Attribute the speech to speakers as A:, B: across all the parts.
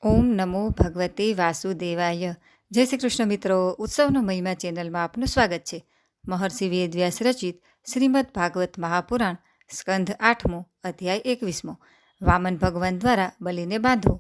A: ઓમ નમો ભગવતે વાસુદેવાય. જય શ્રી કૃષ્ણ મિત્રો. ઉત્સવનો મહિમા ચેનલમાં આપનું સ્વાગત છે. મહર્ષિ વેદવ્યાસ રચિત શ્રીમદ ભાગવત મહાપુરાણ સ્કંધ 8મો અધ્યાય 21મો. વામન ભગવાન દ્વારા બલિને બાંધવો.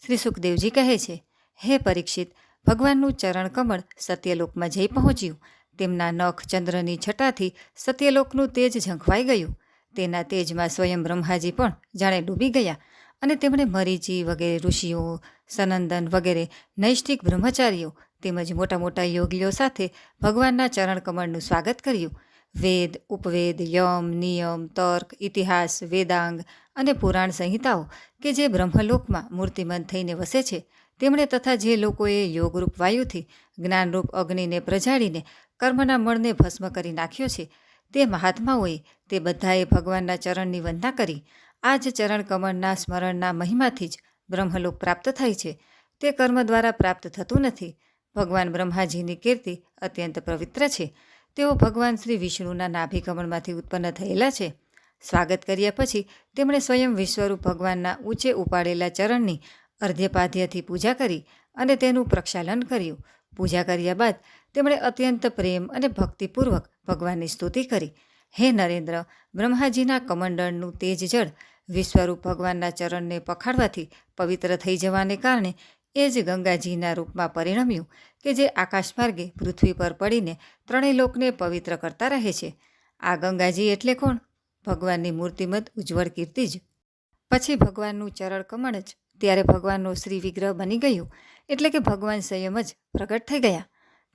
A: શ્રી સુખદેવજી કહે છે, હે પરીક્ષિત, ભગવાનનું ચરણ કમળ સત્યલોકમાં જઈ પહોંચ્યું. તેમના નખ ચંદ્રની છટાથી સત્યલોકનું તેજ ઝંખવાઈ ગયું. તેના તેજમાં સ્વયં બ્રહ્માજી પણ જાણે ડૂબી ગયા અને તેમણે મરીચી વગેરે ઋષિઓ, સનંદન વગેરે નૈષ્ઠિક બ્રહ્મચારીઓ તેમજ મોટા મોટા યોગીઓ સાથે ભગવાનના ચરણ કમળનું સ્વાગત કર્યું. વેદ, ઉપવેદ, યમ, નિયમ, તર્ક, ઇતિહાસ, વેદાંગ અને પુરાણ સંહિતાઓ કે જે બ્રહ્મલોકમાં મૂર્તિમંત થઈને વસે છે, તેમણે તથા જે લોકોએ યોગરૂપ વાયુથી જ્ઞાનરૂપ અગ્નિને પ્રજાળીને કર્મના મળને ભસ્મ કરી નાખ્યો છે, તે મહાત્માઓએ તે બધાએ ભગવાનના ચરણની વંદના કરી. આ જ ચરણ કમળના સ્મરણના મહિમાથી જ બ્રહ્મલોક પ્રાપ્ત થાય છે. તે કર્મ દ્વારા પ્રાપ્ત થતું નથી. ભગવાન બ્રહ્માજીની કીર્તિ અત્યંત પવિત્ર છે. તેઓ ભગવાન શ્રી વિષ્ણુના નાભિકમળમાંથી ઉત્પન્ન થયેલા છે. સ્વાગત કર્યા પછી તેમણે સ્વયં વિશ્વરૂપ ભગવાનના ઊંચે ઉપાડેલા ચરણની અર્ધ્યપાધ્યથી પૂજા કરી અને તેનું પ્રક્ષાલન કર્યું. પૂજા કર્યા બાદ તેમણે અત્યંત પ્રેમ અને ભક્તિપૂર્વક ભગવાનની સ્તુતિ કરી. હે નરેન્દ્ર, બ્રહ્માજીના કમંડળનું તેજ જળ વિશ્વરૂપ ભગવાનના ચરણને પખાડવાથી પવિત્ર થઈ જવાને કારણે એ જ ગંગાજીના રૂપમાં પરિણમ્યું કે જે આકાશ માર્ગે પૃથ્વી પર પડીને ત્રણેય લોકને પવિત્ર કરતા રહે છે. આ ગંગાજી એટલે કોણ? ભગવાનની મૂર્તિમત ઉજ્જવળ કીર્તિ જ. પછી ભગવાનનું ચરણ કમળ જ ત્યારે ભગવાનનો શ્રી વિગ્રહ બની ગયું, એટલે કે ભગવાન સ્વયં જ પ્રગટ થઈ ગયા.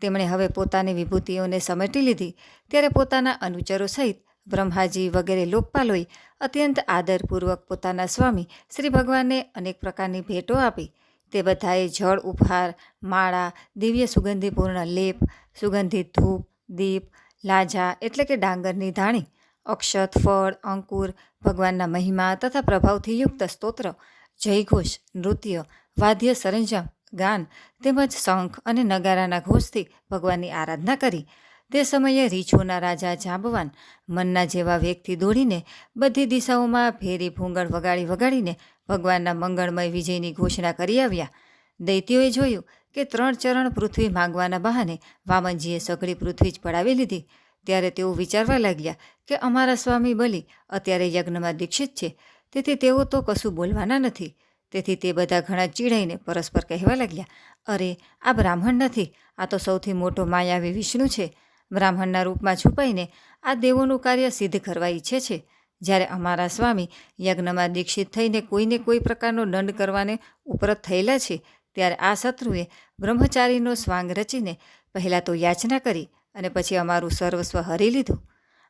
A: તેમણે હવે પોતાની વિભૂતિઓને સમેટી લીધી. ત્યારે પોતાના અનુચરો સહિત બ્રહ્માજી વગેરે લોકપાલોએ અત્યંત આદરપૂર્વક પોતાના સ્વામી શ્રી ભગવાનને અનેક પ્રકારની ભેટો આપી. તે બધાએ જળ ઉપહાર, માળા, દિવ્ય સુગંધીપૂર્ણ લેપ, સુગંધિત ધૂપ, દીપ, લાજા એટલે કે ડાંગરની ધાણી, અક્ષત, ફળ, અંકુર, ભગવાનના મહિમા તથા પ્રભાવથી યુક્ત સ્તોત્ર, જયઘોષ, નૃત્ય, વાદ્ય સરંજામ, ગાન તેમજ શંખ અને નગારાના ઘોષથી ભગવાનની આરાધના કરી. તે સમયે રીછોના રાજા જાંબવાન મન્ના જેવા વેગથી દોડીને બધી દિશાઓમાં ભેરી ભૂંગળ વગાડી વગાડીને ભગવાનના મંગળમય વિજયની ઘોષણા કરી આવ્યા. દૈત્યોએ જોયું કે 3 ચરણ પૃથ્વી માંગવાના બહાને વામનજીએ સઘળી પૃથ્વી જ પડાવી લીધી. ત્યારે તેઓ વિચારવા લાગ્યા કે અમારા સ્વામી બલિ અત્યારે યજ્ઞમાં દીક્ષિત છે, તેથી તેઓ તો કશું બોલવાના નથી. તેથી તે બધા ઘણા ચીડાઈને પરસ્પર કહેવા લાગ્યા, અરે, આ બ્રાહ્મણ નથી, આ તો સૌથી મોટો માયાવી વિષ્ણુ છે. બ્રાહ્મણના રૂપમાં છુપાઈને આ દેવોનું કાર્ય સિદ્ધ કરવા ઈચ્છે છે. જ્યારે અમારા સ્વામી યજ્ઞમાં દીક્ષિત થઈને કોઈને કોઈ પ્રકારનો દંડ કરવાને ઉપરત થયેલા છે, ત્યારે આ શત્રુએ બ્રહ્મચારીનો સ્વાંગ રચીને પહેલાં તો યાચના કરી અને પછી અમારું સર્વસ્વ હરી લીધું.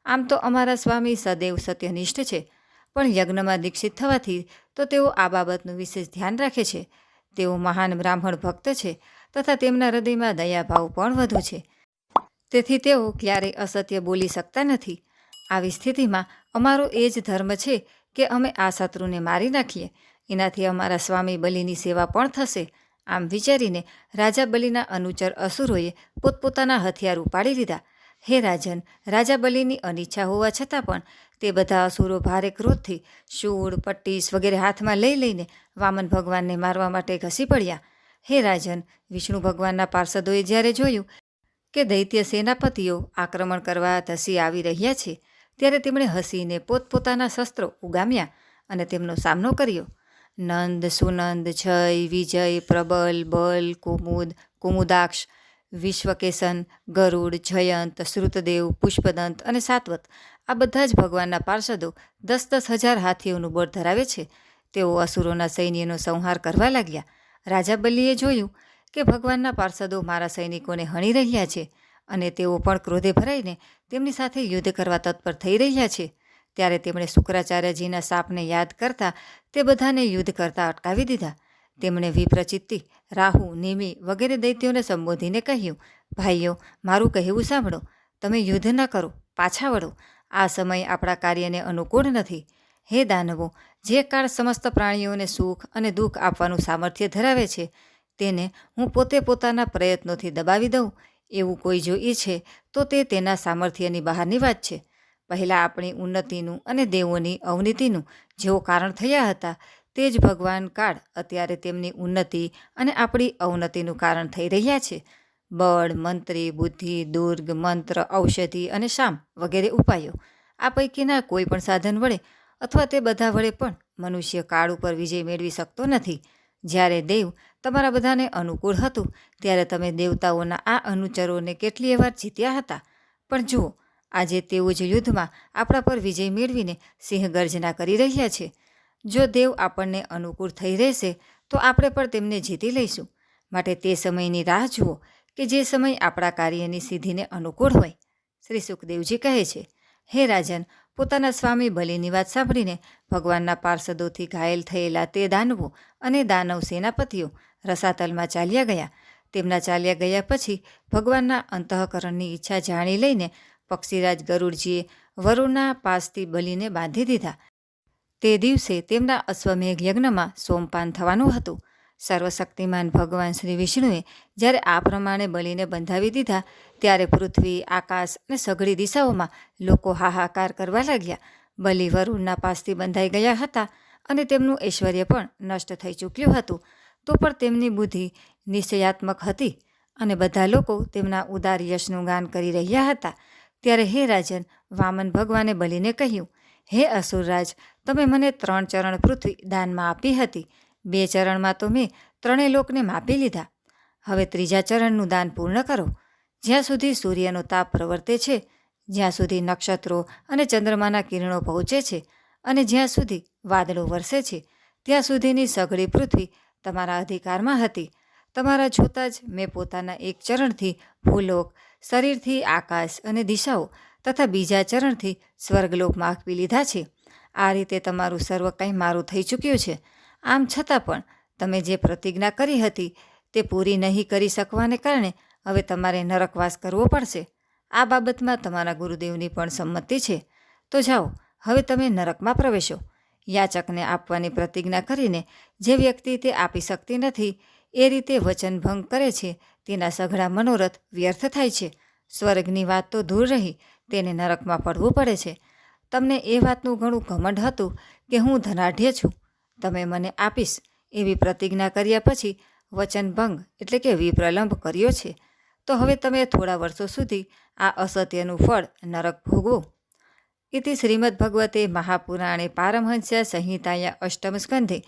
A: આમ તો અમારા સ્વામી સદૈવ સત્યનિષ્ઠ છે, પણ યજ્ઞમાં દીક્ષિત થવાથી તો તેઓ આ બાબતનું વિશેષ ધ્યાન રાખે છે. તેઓ મહાન બ્રાહ્મણ ભક્ત છે તથા તેમના હૃદયમાં દયાભાવ પણ વધુ છે. તેથી તેઓ ક્યારેય અસત્ય બોલી શકતા નથી. આવી સ્થિતિમાં અમારો એ જ ધર્મ છે કે અમે આ શત્રુને મારી નાખીએ. એનાથી અમારા સ્વામી બલિની સેવા પણ થશે. આમ વિચારીને રાજા બલિના અનુચર અસુરોએ પોતપોતાના હથિયાર ઉપાડી લીધા. હે રાજન, રાજા બલિની અનિચ્છા હોવા છતાં પણ તે બધા અસુરો ભારે ક્રોધથી શૂળ, પટ્ટીસ વગેરે હાથમાં લઈ લઈને વામન ભગવાનને મારવા માટે ઘસી પડ્યા. હે રાજન, વિષ્ણુ ભગવાનના પાર્ષદોએ જ્યારે જોયું કે દૈત્ય સેનાપતિઓ આક્રમણ કરવા ધસી આવી રહ્યા છે, ત્યારે તેમણે હસીને પોતપોતાના શસ્ત્રો ઉગામ્યા અને તેમનો સામનો કર્યો. નંદ, સુનંદ, જય, વિજય, પ્રબલ, બલ, કુમુદ, કુમુદાક્ષ, વિશ્વકેસન, ગરુડ, જયંત, શ્રુતદેવ, પુષ્પદંત અને સાત્વત આ બધા જ ભગવાનના પાર્ષદો 10,000 હાથીઓનું બળ ધરાવે છે. તેઓ અસુરોના સૈન્યનો સંહાર કરવા લાગ્યા. રાજા બલિએ જોયું કે ભગવાનના પાર્ષદો મારા સૈનિકોને હણી રહ્યા છે અને તેઓ પણ ક્રોધે ભરાઈને તેમની સાથે યુદ્ધ કરવા તત્પર થઈ રહ્યા છે. ત્યારે તેમણે શુક્રાચાર્યજીના શાપને યાદ કરતા તે બધાને યુદ્ધ કરતા અટકાવી દીધા. તેમણે વિપ્રચિત્તિ, રાહુ, નિમિ વગેરે દૈત્યોને સંબોધીને કહ્યું, ભાઈઓ, મારું કહેવું સાંભળો. તમે યુદ્ધ ન કરો, પાછા વળો. આ સમય આપણા કાર્યને અનુકૂળ નથી. હે દાનવો, જે કાળ સમસ્ત પ્રાણીઓને સુખ અને દુઃખ આપવાનું સામર્થ્ય ધરાવે છે, તેને હું પોતે પોતાના પ્રયત્નોથી દબાવી દઉં, એવું કોઈ જો ઈચ્છે તો તે તેના સામર્થ્યની બહારની વાત છે. પહેલાં આપણી ઉન્નતિનું અને દેવોની અવનતિનું જેઓ કારણ થયા હતા, તે જ ભગવાન કાળ અત્યારે તેમની ઉન્નતિ અને આપણી અવનતિનું કારણ થઈ રહ્યા છે. બળ, મંત્રી, બુદ્ધિ, દુર્ગ, મંત્ર, ઔષધિ અને શામ વગેરે ઉપાયો, આ પૈકીના કોઈ પણ સાધન વડે અથવા તે બધા વડે પણ મનુષ્ય કાળ ઉપર વિજય મેળવી શકતો નથી. જ્યારે દેવ તમારા બધાને અનુકૂળ હતું ત્યારે તમે દેવતાઓના આ અનુચરોને કેટલીય વાર જીત્યા હતા. પણ જુઓ, આજે તેઓ જ યુદ્ધમાં આપણા પર વિજય મેળવીને સિંહ ગર્જના કરી રહ્યા છે. જો દેવ આપણને અનુકૂળ થઈ રહેશે તો આપણે પણ તેમને જીતી લઈશું. માટે તે સમયની રાહ જુઓ કે જે સમય આપણા કાર્યની સિદ્ધિને અનુકૂળ હોય. શ્રી સુખદેવજી કહે છે, હે રાજન, પોતાના સ્વામી બલિની વાત સાંભળીને ભગવાનના પાર્ષદોથી ઘાયલ થયેલા તે દાનવો અને દાનવ સેનાપતિઓ રસાતલમાં ચાલ્યા ગયા. તેમના ચાલ્યા ગયા પછી ભગવાનના અંતઃકરણની ઈચ્છા જાણી લઈને પક્ષીરાજ ગરુડજીએ વરુણના પાસથી બલિને બાંધી દીધા. તે દિવસે તેમના અશ્વમેઘ યજ્ઞમાં સોમપાન થવાનું હતું. સર્વશક્તિમાન ભગવાન શ્રી વિષ્ણુએ જ્યારે આ પ્રમાણે બલિને બંધાવી દીધા ત્યારે પૃથ્વી, આકાશ અને સઘળી દિશાઓમાં લોકો હાહાકાર કરવા લાગ્યા. બલિ વરુણના પાસથી બંધાઈ ગયા હતા અને તેમનું ઐશ્વર્ય પણ નષ્ટ થઈ ચૂક્યું હતું. તો પણ તેમની બુદ્ધિ નિશ્ચયાત્મક હતી અને બધા લોકો તેમના ઉદાર યશનું ગાન કરી રહ્યા હતા. ત્યારે હે રાજન, વામન ભગવાને બલિને કહ્યું, હે અસુરરાજ, તમે મને 3 ચરણ પૃથ્વી દાનમાં આપી હતી. 2 ચરણમાં તો મેં 3 લોકને માપી લીધા. હવે 3જા ચરણનું દાન પૂર્ણ કરો. જ્યાં સુધી સૂર્યનો તાપ પ્રવર્તે છે, જ્યાં સુધી નક્ષત્રો અને ચંદ્રમાના કિરણો પહોંચે છે અને જ્યાં સુધી વાદળો વરસે છે, ત્યાં સુધીની સઘળી પૃથ્વી તમારા અધિકારમાં હતી. તમારા જોતાં જ મેં પોતાના એક ચરણથી ભૂલોક, શરીરથી આકાશ અને દિશાઓ તથા બીજા ચરણથી સ્વર્ગલોક માપી લીધા છે. આ રીતે તમારું સર્વ કંઈ મારું થઈ ચૂક્યું છે. આમ છતાં પણ તમે જે પ્રતિજ્ઞા કરી હતી તે પૂરી નહીં કરી શકવાને કારણે હવે તમારે નરકવાસ કરવો પડશે. આ બાબતમાં તમારા ગુરુદેવની પણ સંમતિ છે. તો જાઓ, હવે તમે નરકમાં પ્રવેશો. યાચકને આપવાની પ્રતિજ્ઞા કરીને જે વ્યક્તિ તે આપી શકતી નથી એ રીતે વચનભંગ કરે છે તેના સઘળા મનોરથ વ્યર્થ થાય છે. સ્વર્ગની વાત તો દૂર રહી, તેને નરકમાં પડવું પડે છે. તમને એ વાતનું ઘણું ઘમંડ હતું કે હું ધનાઢ્ય છું, તમે મને આપીશ એવી પ્રતિજ્ઞા કર્યા પછી વચનભંગ એટલે કે વિપ્રલંબ કર્યો છે. તો હવે તમે થોડા વર્ષો સુધી આ અસત્યનું ફળ નરક ભોગવો. ઇતિ શ્રીમદ્ભગવતે મહાપુરાણે પારમહંસ્યા સંહિતાયા અષ્ટમ સ્કંધે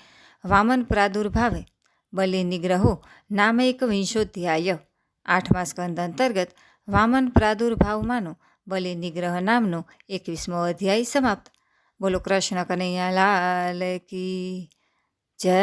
A: વામન પ્રાદુર્ભાવે બલિ નિગ્રહો નામૈક વિંશોધ્યાય. 8મા સ્કંદ અંતર્ગત વામન પ્રાદુર્ભાવમાંનો બલિ નિગ્રહ નામનો 21મો અધ્યાય સમાપ્ત. બોલો કૃષ્ણ કનૈયા લાલ કી જય.